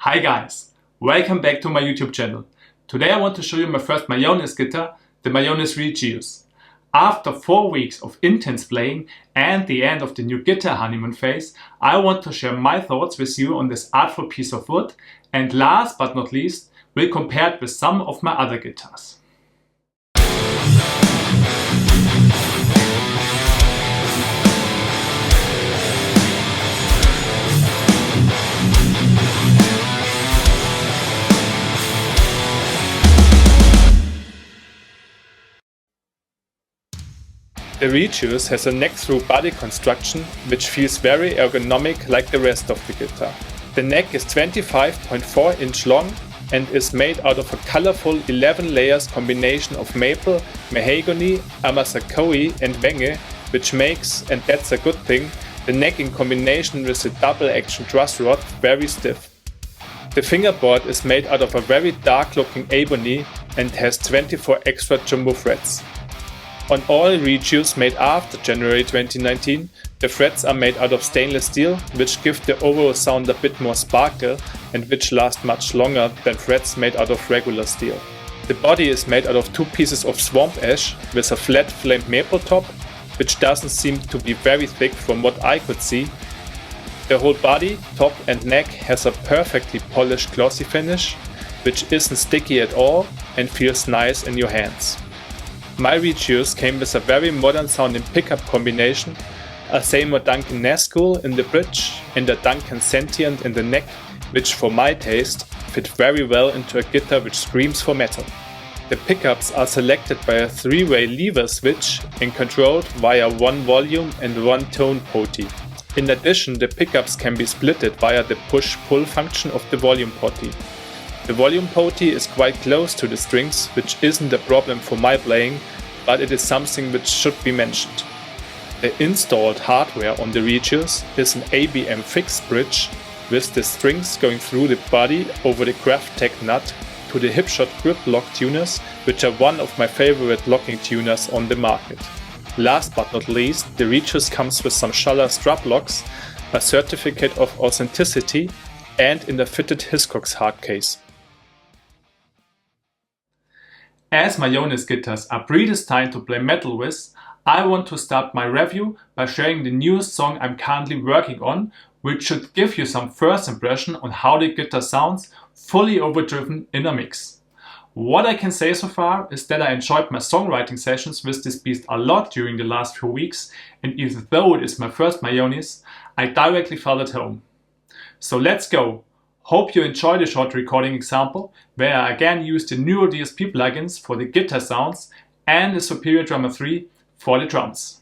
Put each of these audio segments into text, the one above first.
Hi guys, welcome back to my YouTube channel. Today I want to show you my first Mayones guitar, the Mayones Regius. After 4 weeks of intense playing and the end of the new guitar honeymoon phase, I want to share my thoughts with you on this artful piece of wood, and last but not least, we'll compare it with some of my other guitars. The Regius has a neck-through body construction which feels very ergonomic like the rest of the guitar. The neck is 25.4 inch long and is made out of a colorful 11 layers combination of maple, mahogany, amasakoe and wenge, which makes, and that's a good thing, the neck in combination with the double action truss rod very stiff. The fingerboard is made out of a very dark looking ebony and has 24 extra jumbo frets. On all Regius made after January 2019, the frets are made out of stainless steel, which give the overall sound a bit more sparkle and which last much longer than frets made out of regular steel. The body is made out of 2 pieces of swamp ash with a flat flamed maple top, which doesn't seem to be very thick from what I could see. The whole body, top and neck has a perfectly polished glossy finish, which isn't sticky at all and feels nice in your hands. My Regius came with a very modern sounding pickup combination, a Seymour Duncan Nazgul in the bridge and a Duncan Sentient in the neck, which for my taste fit very well into a guitar which screams for metal. The pickups are selected by a 3-way lever switch and controlled via 1 volume and 1 tone potty. In addition, the pickups can be splitted via the push-pull function of the volume potty. The volume potty is quite close to the strings, which isn't a problem for my playing, but it is something which should be mentioned. The installed hardware on the Regius is an ABM fixed bridge with the strings going through the body over the Craft Tech nut to the Hipshot grip lock tuners, which are one of my favorite locking tuners on the market. Last but not least, the Regius comes with some Schuller strap locks, a certificate of authenticity, and in a fitted Hiscox hard case. As Mayones guitars are predestined to play metal with, I want to start my review by sharing the newest song I'm currently working on, which should give you some first impression on how the guitar sounds fully overdriven in a mix. What I can say so far is that I enjoyed my songwriting sessions with this beast a lot during the last few weeks, and even though it is my first Mayones, I directly felt at home. So let's go! Hope you enjoy the short recording example, where I again used the newer DSP plugins for the guitar sounds and the Superior Drummer 3 for the drums.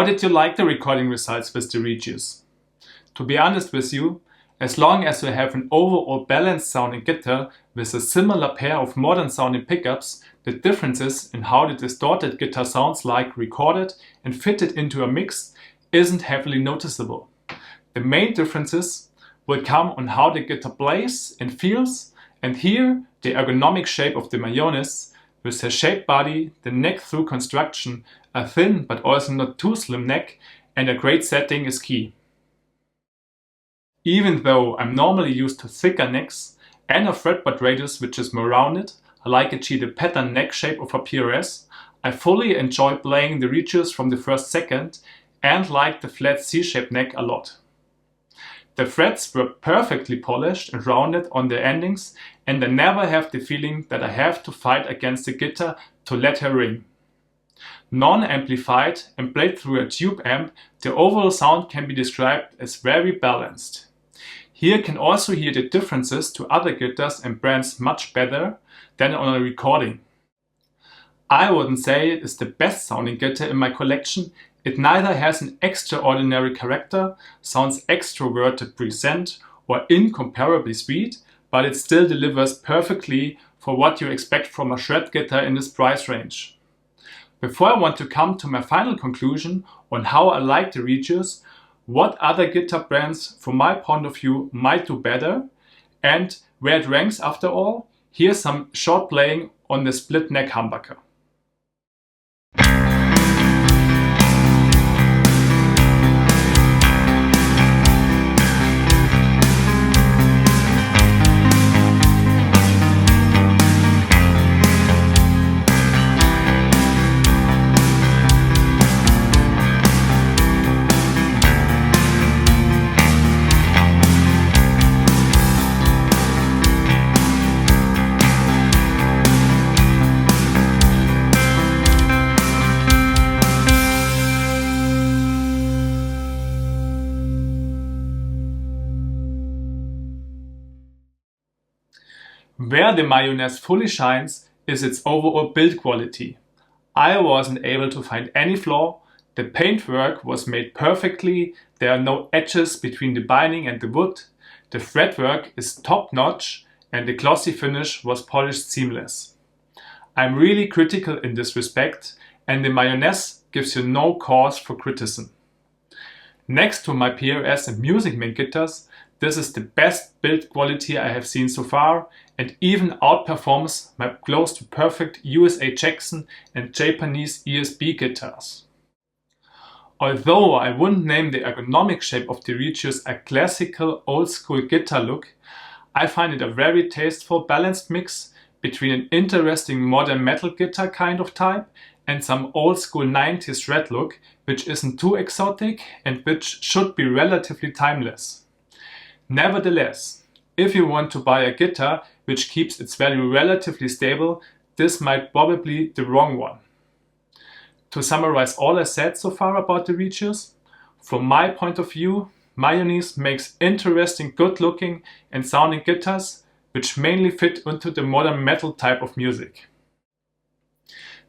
did you like the recording results with the Regius? To be honest with you, as long as you have an overall balanced sounding guitar with a similar pair of modern sounding pickups, the differences in how the distorted guitar sounds like recorded and fitted into a mix isn't heavily noticeable. The main differences will come on how the guitar plays and feels, and here the ergonomic shape of the Mayones with her shaped body, the neck-through construction, a thin but also not too slim neck, and a great setting is key. Even though I'm normally used to thicker necks and a fretboard radius which is more rounded, I like the pattern neck shape of a PRS, I fully enjoy playing the Regius from the first second and like the flat C-shaped neck a lot. The frets were perfectly polished and rounded on the endings, and I never have the feeling that I have to fight against the guitar to let her ring. Non-amplified and played through a tube amp, the overall sound can be described as very balanced. Here you can also hear the differences to other guitars and brands much better than on a recording. I wouldn't say it is the best sounding guitar in my collection. It neither has an extraordinary character, sounds extroverted present or incomparably sweet, but it still delivers perfectly for what you expect from a shred guitar in this price range. Before I want to come to my final conclusion on how I like the Regius, what other guitar brands from my point of view might do better, and where it ranks after all, here's some short playing on the split neck humbucker. Where the Mayones fully shines is its overall build quality. I wasn't able to find any flaw, the paintwork was made perfectly, there are no edges between the binding and the wood, the fretwork is top notch and the glossy finish was polished seamless. I'm really critical in this respect and the Mayones gives you no cause for criticism. Next to my PRS and Music Man guitars, this is the best build quality I have seen so far and even outperforms my close to perfect USA Jackson and Japanese ESP guitars. Although I wouldn't name the ergonomic shape of the Regius a classical old school guitar look, I find it a very tasteful balanced mix between an interesting modern metal guitar kind of type and some old school 90s shred look which isn't too exotic and which should be relatively timeless. Nevertheless, if you want to buy a guitar which keeps its value relatively stable, this might probably be the wrong one. To summarize all I said so far about the Regius, from my point of view, Mayones makes interesting, good looking and sounding guitars which mainly fit into the modern metal type of music.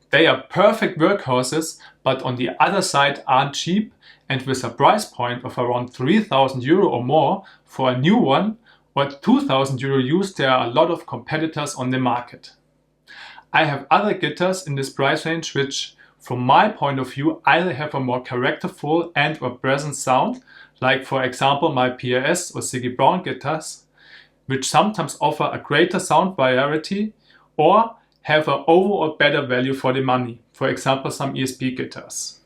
They are perfect workhorses, but on the other side aren't cheap, and with a price point of around 3,000 euro or more for a new one, or 2,000 euro used, there are a lot of competitors on the market. I have other guitars in this price range which, from my point of view, either have a more characterful and or present sound, like for example my PRS or Siggi Braun guitars, which sometimes offer a greater sound variety, or have an overall better value for the money, for example some ESP guitars.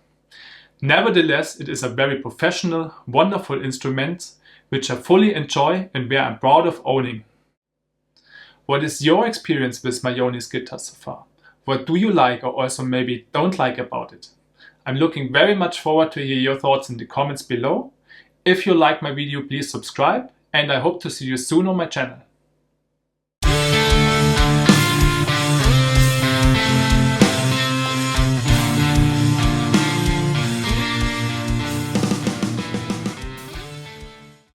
Nevertheless, it is a very professional, wonderful instrument which I fully enjoy and where I'm proud of owning. What is your experience with Mayones guitars so far? What do you like or also maybe don't like about it? I'm looking very much forward to hear your thoughts in the comments below. If you like my video, please subscribe and I hope to see you soon on my channel.